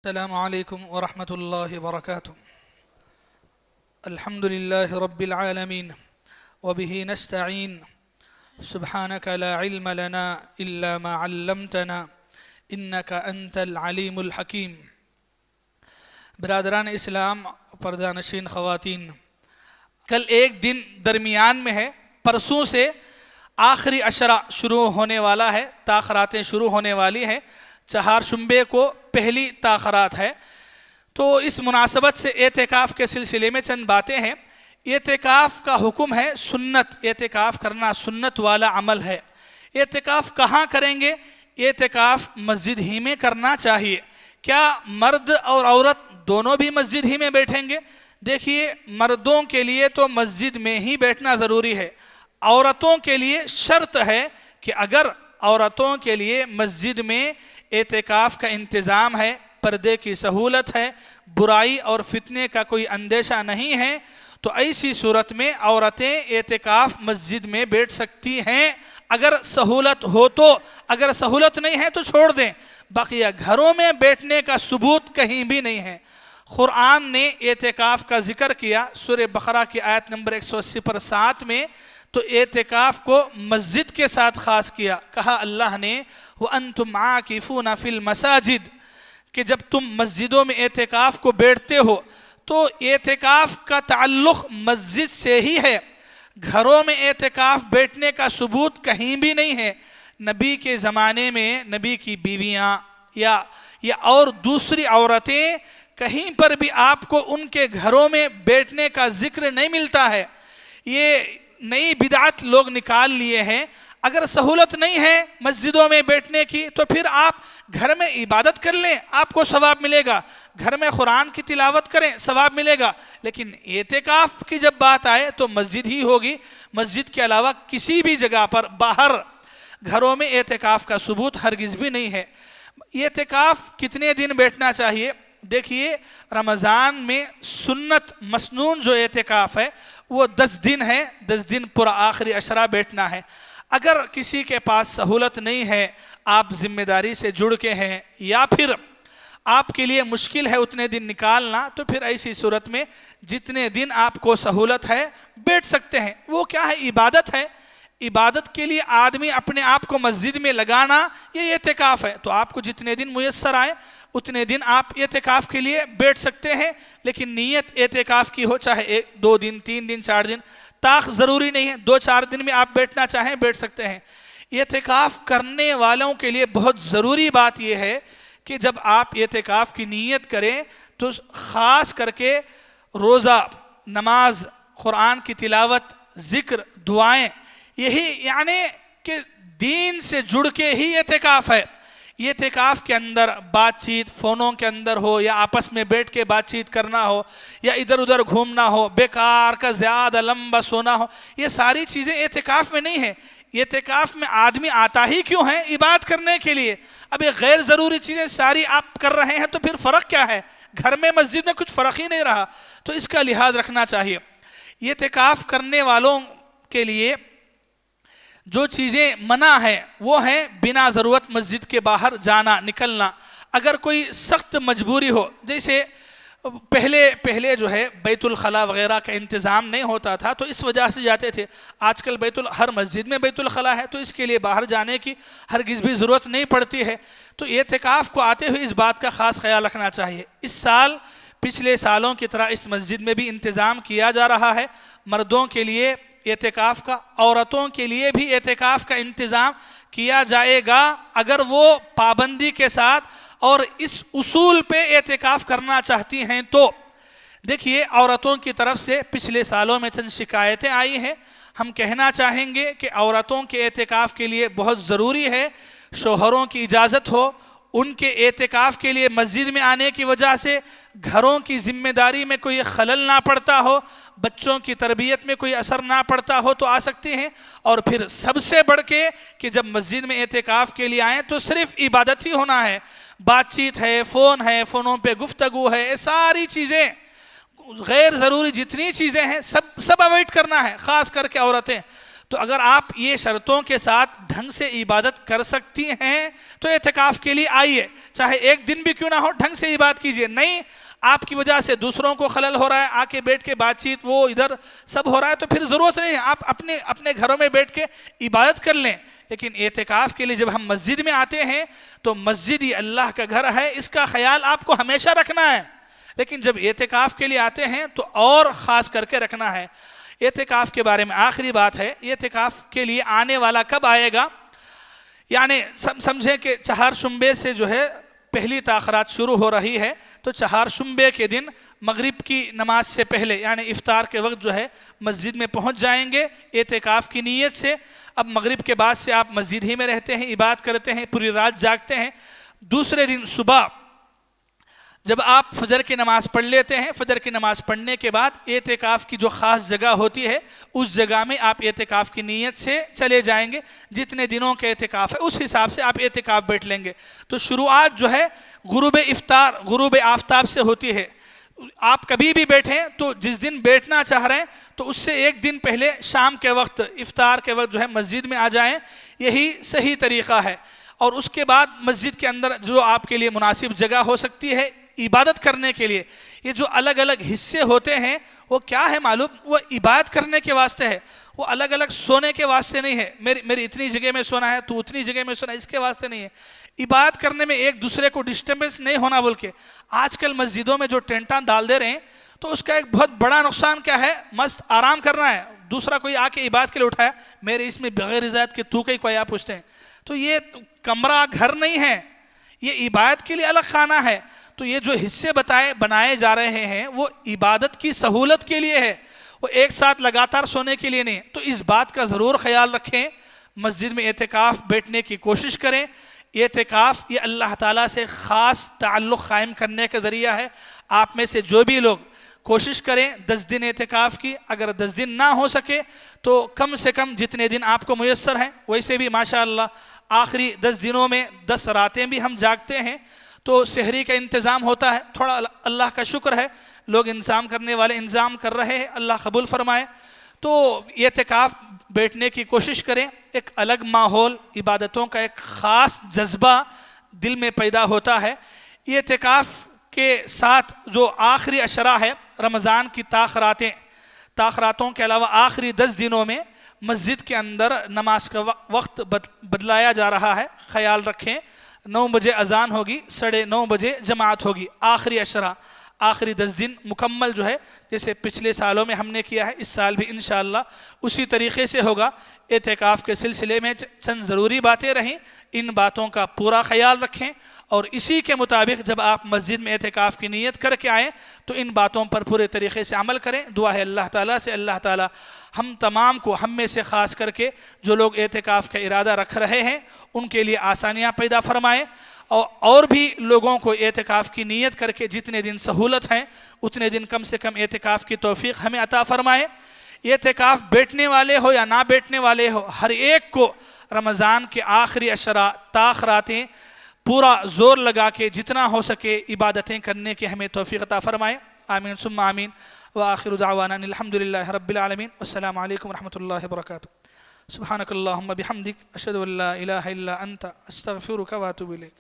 السلام عليكم ورحمة الله وبركاته. الحمد لله رب العالمين وبه نستعين. سبحانك لا علم لنا إلا ما علمتنا إنك أنت العليم الحكيم. برادران اسلام، پردہ نشین خواتین، کل ایک دن درمیان میں ہے، پرسوں سے آخری عشرہ شروع ہونے والا ہے، تاخراتیں شروع ہونے والی ہیں، چہارشنبے کو پہلی تاخرات ہے۔ تو اس مناسبت سے اعتکاف کے سلسلے میں چند باتیں ہیں۔ اعتکاف کا حکم ہے سنت، اعتکاف کرنا سنت والا عمل ہے۔ اعتکاف کہاں کریں گے؟ اعتکاف مسجد ہی میں کرنا چاہیے۔ کیا مرد اور عورت دونوں بھی مسجد ہی میں بیٹھیں گے؟ دیکھیے، مردوں کے لیے تو مسجد میں ہی بیٹھنا ضروری ہے۔ عورتوں کے لیے شرط ہے کہ اگر عورتوں کے لیے مسجد میں اعتکاف کا انتظام ہے، پردے کی سہولت ہے، برائی اور فتنے کا کوئی اندیشہ نہیں ہے، تو ایسی صورت میں عورتیں اعتکاف مسجد میں بیٹھ سکتی ہیں اگر سہولت ہو تو۔ اگر سہولت نہیں ہے تو چھوڑ دیں۔ بقیہ گھروں میں بیٹھنے کا ثبوت کہیں بھی نہیں ہے۔ قرآن نے اعتکاف کا ذکر کیا سورہ بقرہ کی آیت نمبر 180 پر 7 میں، تو اعتکاف کو مسجد کے ساتھ خاص کیا۔ کہا اللہ نے وَأَنْتُمْ عَاكِفُونَ فِي الْمَسَاجِدِ، کہ جب تم مسجدوں میں اعتکاف کو بیٹھتے ہو تو اعتکاف کا تعلق مسجد سے ہی ہے۔ گھروں میں اعتکاف بیٹھنے کا ثبوت کہیں بھی نہیں ہے۔ نبی کے زمانے میں نبی کی بیویاں یا اور دوسری عورتیں، کہیں پر بھی آپ کو ان کے گھروں میں بیٹھنے کا ذکر نہیں ملتا ہے۔ یہ نئی بدعت لوگ نکال لیے ہیں۔ اگر سہولت نہیں ہے مسجدوں میں بیٹھنے کی تو پھر آپ گھر میں عبادت کر لیں، آپ کو ثواب ملے گا۔ گھر میں قرآن کی تلاوت کریں، ثواب ملے گا۔ لیکن اعتکاف کی جب بات آئے تو مسجد ہی ہوگی۔ مسجد کے علاوہ کسی بھی جگہ پر باہر گھروں میں اعتکاف کا ثبوت ہرگز بھی نہیں ہے۔ اعتکاف کتنے دن بیٹھنا چاہیے؟ دیکھیے، رمضان میں سنت مسنون جو اعتکاف ہے وہ 10 دن ہے، 10 دن پورا آخری عشرہ بیٹھنا ہے۔ اگر کسی کے پاس سہولت نہیں ہے، آپ ذمہ داری سے جڑ کے ہیں، یا پھر آپ کے لیے مشکل ہے اتنے دن نکالنا، تو پھر ایسی صورت میں جتنے دن آپ کو سہولت ہے بیٹھ سکتے ہیں۔ وہ کیا ہے؟ عبادت ہے۔ عبادت کے لیے آدمی اپنے آپ کو مسجد میں لگانا، یہ اعتکاف ہے۔ تو آپ کو جتنے دن میسر آئے اتنے دن آپ اعتکاف کے لیے بیٹھ سکتے ہیں، لیکن نیت اعتکاف کی ہو، چاہے 2 دن 3 دن 4 دن، طاق ضروری نہیں ہے۔ 2-4 دن میں آپ بیٹھنا چاہیں بیٹھ سکتے ہیں۔ اعتکاف کرنے والوں کے لیے بہت ضروری بات یہ ہے کہ جب آپ اعتکاف کی نیت کریں تو خاص کر کے روزہ، نماز، قرآن کی تلاوت، ذکر، دعائیں، یہی یعنی کہ دین سے جڑ کے ہی اعتکاف ہے۔ یہ اعتکاف کے اندر بات چیت فونوں کے اندر ہو، یا آپس میں بیٹھ کے بات چیت کرنا ہو، یا ادھر ادھر گھومنا ہو، بیکار کا زیادہ لمبا سونا ہو، یہ ساری چیزیں اعتکاف میں نہیں ہیں۔ اعتکاف میں آدمی آتا ہی کیوں ہے؟ عبادت کرنے کے لیے۔ اب یہ غیر ضروری چیزیں ساری آپ کر رہے ہیں تو پھر فرق کیا ہے؟ گھر میں مسجد میں کچھ فرق ہی نہیں رہا۔ تو اس کا لحاظ رکھنا چاہیے۔ یہ اعتکاف کرنے والوں کے لیے جو چیزیں منع ہیں وہ ہیں بنا ضرورت مسجد کے باہر جانا، نکلنا۔ اگر کوئی سخت مجبوری ہو، جیسے پہلے جو ہے بیت الخلا وغیرہ کا انتظام نہیں ہوتا تھا تو اس وجہ سے جاتے تھے۔ آج کل ہر مسجد میں بیت الخلا ہے تو اس کے لیے باہر جانے کی ہرگز بھی ضرورت نہیں پڑتی ہے۔ تو اعتکاف کو آتے ہوئے اس بات کا خاص خیال رکھنا چاہیے۔ اس سال پچھلے سالوں کی طرح اس مسجد میں بھی انتظام کیا جا رہا ہے مردوں کے لیے اعتکاف کا، عورتوں کے لیے بھی اعتکاف کا انتظام کیا جائے گا اگر وہ پابندی کے ساتھ اور اس اصول پہ اعتکاف کرنا چاہتی ہیں تو۔ دیکھیے، عورتوں کی طرف سے پچھلے سالوں میں چند شکایتیں آئی ہیں۔ ہم کہنا چاہیں گے کہ عورتوں کے اعتکاف کے لیے بہت ضروری ہے شوہروں کی اجازت ہو، ان کے اعتکاف کے لیے مسجد میں آنے کی وجہ سے گھروں کی ذمہ داری میں کوئی خلل نہ پڑتا ہو، بچوں کی تربیت میں کوئی اثر نہ پڑتا ہو تو آ سکتے ہیں۔ اور پھر سب سے بڑھ کے کہ جب مسجد میں اعتکاف کے لیے آئیں تو صرف عبادت ہی ہونا ہے، بات چیت ہے، فونوں پہ گفتگو ہے، یہ ساری چیزیں غیر ضروری جتنی چیزیں ہیں سب اوائڈ کرنا ہے، خاص کر کے عورتیں۔ تو اگر آپ یہ شرطوں کے ساتھ ڈھنگ سے عبادت کر سکتی ہیں تو اعتکاف کے لیے آئیے، چاہے ایک دن بھی کیوں نہ ہو، ڈھنگ سے عبادت کیجئے۔ نہیں آپ کی وجہ سے دوسروں کو خلل ہو رہا ہے، آ کے بیٹھ کے بات چیت وہ ادھر سب ہو رہا ہے، تو پھر ضرورت نہیں ہے، آپ اپنے گھروں میں بیٹھ کے عبادت کر لیں۔ لیکن اعتکاف کے لیے جب ہم مسجد میں آتے ہیں تو مسجد ہی اللہ کا گھر ہے، اس کا خیال آپ کو ہمیشہ رکھنا ہے۔ لیکن جب اعتکاف کے لیے آتے ہیں تو اور خاص کر کے رکھنا ہے۔ اعتکاف کے بارے میں آخری بات ہے، اعتکاف کے لیے آنے والا کب آئے گا؟ یعنی سمجھیں کہ چہارشنبے سے جو ہے پہلی تاخرات شروع ہو رہی ہے، تو چہارشنبے کے دن مغرب کی نماز سے پہلے یعنی افطار کے وقت جو ہے مسجد میں پہنچ جائیں گے اعتکاف کی نیت سے۔ اب مغرب کے بعد سے آپ مسجد ہی میں رہتے ہیں، عبادت کرتے ہیں، پوری رات جاگتے ہیں۔ دوسرے دن صبح جب آپ فجر کی نماز پڑھ لیتے ہیں، فجر کی نماز پڑھنے کے بعد اعتکاف کی جو خاص جگہ ہوتی ہے اس جگہ میں آپ اعتکاف کی نیت سے چلے جائیں گے۔ جتنے دنوں کے اعتکاف ہے اس حساب سے آپ اعتکاف بیٹھ لیں گے۔ تو شروعات جو ہے غروب آفتاب سے ہوتی ہے۔ آپ کبھی بھی بیٹھیں تو جس دن بیٹھنا چاہ رہے ہیں تو اس سے ایک دن پہلے شام کے وقت افطار کے وقت جو ہے مسجد میں آ جائیں، یہی صحیح طریقہ ہے۔ اور اس کے بعد مسجد کے اندر جو آپ کے لیے مناسب جگہ ہو سکتی ہے عبادت کرنے کے لیے، یہ جو الگ الگ حصے ہوتے ہیں وہ کیا ہے معلوم؟ وہ عبادت کرنے کے واسطے ہے، وہ الگ الگ سونے کے واسطے نہیں ہے۔ میری اتنی جگہ میں سونا ہے تو اتنی جگہ میں سونا ہے، اس کے واسطے نہیں ہے۔ عبادت کرنے میں ایک دوسرے کو ڈسٹربنس نہیں ہونا بول کے آج کل مسجدوں میں جو ٹینٹاں ڈال دے رہے ہیں تو اس کا ایک بہت بڑا نقصان کیا ہے؟ مست آرام کرنا ہے، دوسرا کوئی آ کے عبادت کے لیے اٹھایا، میرے اس میں بغیر اجازت کے تو کہیں کوئی آپ پوچھتے ہیں، تو یہ کمرہ گھر نہیں ہے، یہ عبادت کے لیے الگ خانہ ہے۔ تو یہ جو حصے بنائے جا رہے ہیں وہ عبادت کی سہولت کے لیے ہے، وہ ایک ساتھ لگاتار سونے کے لیے نہیں۔ تو اس بات کا ضرور خیال رکھیں، مسجد میں اعتکاف بیٹھنے کی کوشش کریں۔ اعتکاف یہ اللہ تعالیٰ سے خاص تعلق قائم کرنے کا ذریعہ ہے۔ آپ میں سے جو بھی لوگ کوشش کریں 10 دن اعتکاف کی، اگر 10 دن نہ ہو سکے تو کم سے کم جتنے دن آپ کو میسر ہیں، ویسے بھی ماشاءاللہ آخری 10 دنوں میں 10 راتیں بھی ہم جاگتے ہیں تو سحری کا انتظام ہوتا ہے، تھوڑا اللہ کا شکر ہے، لوگ انتظام کرنے والے انتظام کر رہے ہیں، اللہ قبول فرمائے۔ تو اعتکاف بیٹھنے کی کوشش کریں، ایک الگ ماحول، عبادتوں کا ایک خاص جذبہ دل میں پیدا ہوتا ہے۔ اعتکاف کے ساتھ جو آخری عشرہ ہے رمضان کی تاخراتوں کے علاوہ آخری 10 دنوں میں مسجد کے اندر نماز کا وقت بدلایا جا رہا ہے، خیال رکھیں۔ 9 بجے اذان ہوگی، 9:30 بجے جماعت ہوگی۔ آخری عشرہ، آخری 10 دن مکمل جو ہے جیسے پچھلے سالوں میں ہم نے کیا ہے، اس سال بھی انشاءاللہ اسی طریقے سے ہوگا۔ اعتکاف کے سلسلے میں چند ضروری باتیں رہیں، ان باتوں کا پورا خیال رکھیں اور اسی کے مطابق جب آپ مسجد میں اعتکاف کی نیت کر کے آئیں تو ان باتوں پر پورے طریقے سے عمل کریں۔ دعا ہے اللہ تعالیٰ سے، اللہ تعالیٰ ہم تمام کو، ہم میں سے خاص کر کے جو لوگ اعتکاف کا ارادہ رکھ رہے ہیں ان کے لیے آسانیاں پیدا فرمائے، اور بھی لوگوں کو اعتکاف کی نیت کر کے جتنے دن سہولت ہیں اتنے دن کم سے کم اعتکاف کی توفیق ہمیں عطا فرمائے۔ اعتکاف بیٹھنے والے ہو یا نہ بیٹھنے والے ہو، ہر ایک کو رمضان کے آخری عشرہ تاخراتیں پورا زور لگا کے جتنا ہو سکے عبادتیں کرنے کی ہمیں توفیق عطا فرمائے۔ آمین ثم آمین۔ وآخر دعوانا الحمدللہ رب العالمین، والسلام علیکم ورحمۃ اللہ وبرکاتہ۔ سبحانک اللہم بحمدک، اشہد ان لا الہ الا انت، استغفرک واتوب الیک۔